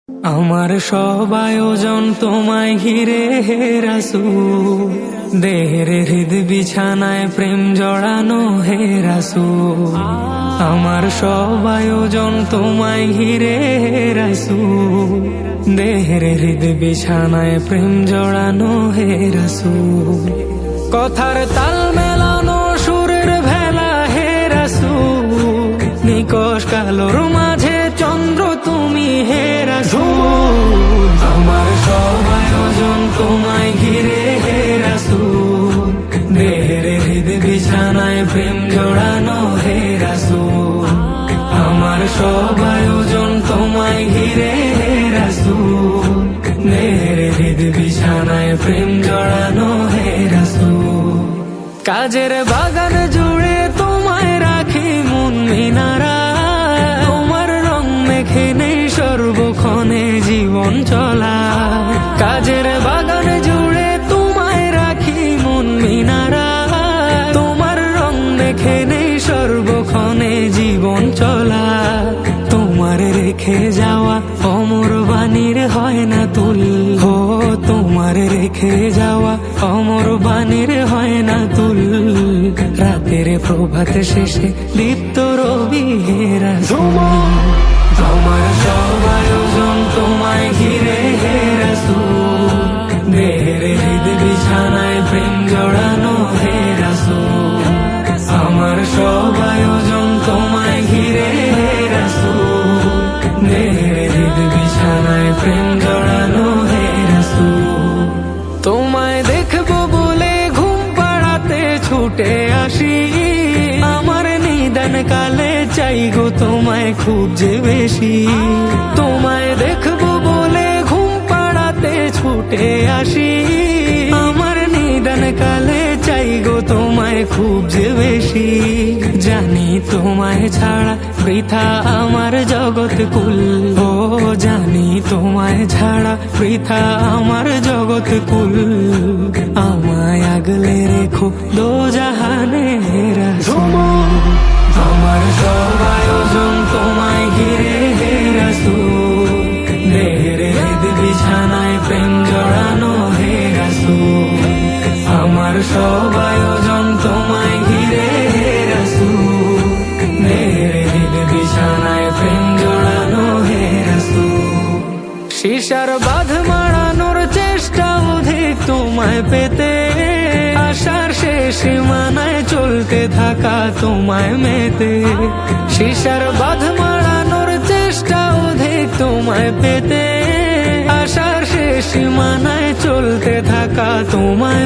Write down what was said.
আমার সব আয়োজন তোমায় ঘিরে হে রাসূল, দেহের হৃদ বিছানায় প্রেম জড়ানো হে রাসূল। আমার সব আয়োজন তোমায় ঘিরে হে রাসূল, দেহের হৃদ বিছানায় প্রেম জড়ানো হে রাসূল। কথার তাল মেলানো সুরের ভেলা হে রাসূল, নিকশ কালোর মাঝে চন্দ্র তুমি হে রাসূল। আমার সব আয়োজন তোমায় ঘিরে হে রাসূল, দেহের হৃদ বিছানায় প্রেম জড়ানো হে রাসূল। আমার সব আয়োজন তোমায় ঘিরে হে রাসূল, দেহের হৃদ বিছানায় প্রেম জড়ানো হে রাসূল। কাজের বাগান জুড়ে তোমায় রাখি মন মিনারা, তোমার রং মেখে নেই সর্বক্ষণে জীবন চলা। কাজের বাগান জুড়ে তোমায় রাখি মন মিনারা, তোমার রং মেখে নেই সর্বক্ষণে জীবন চলা। তোমার রেখে যাওয়া অমর বাণীর হয় না তুল, হো তোমার রেখে যাওয়া অমর বাণীর হয় না তুল। রাতের প্রভাত শেষে দীপ্ত রবি হে রাসূল। আমার সব আয়োজন তোমায় ঘিরে হে রাসূল, দেহের হৃদ বিছানায় প্রেম জড়ানো হে রাসূল। আমার সব আয়োজন তোমায় ঘিরে হে রাসূল, দেহের হৃদ বিছানায় প্রেম জড়ানো হে রাসূল। তোমায় দেখবো বলে ঘুম পাড়াতে ছুটে আসি, আমার নিদান কালে চাই গো তোমায় খুব যে বেশি। তোমায় দেখবো বলে ঘুম পাড়াতে ছুটে আসি, আমার নিদান কালে চাই গো তোমায় খুব যে বেশি। জানি তোমায় ছাড়া বৃথা আমার জগৎ কুল, ও জানি তোমায় ছাড়া বৃথা আমার জগৎ কুল। আমায় আগলে রেখো দোজাহানে হে রাসূল। আমার সব আয়োজন তোমায় ঘিরে হে রাসূল, দেহের হৃদ বিছানায় প্রেম জড়ানো হে রাসূল। আমার সব আয়োজন তোমায় ঘিরে হে রাসূল, দেহের হৃদ বিছানায় প্রেম জড়ানো হে রাসূল। শিশার বাঁধ মারানোর চেষ্টা অধিক তোমায় পেতে, আশার শেষ সীমানায় চলতে থাকা তোমায় মেতে। শিশার বাঁধ মারানোর চেষ্টা অধিক তোমায় পেতে, আশার শেষ সীমানায় চলতে থাকা তোমায়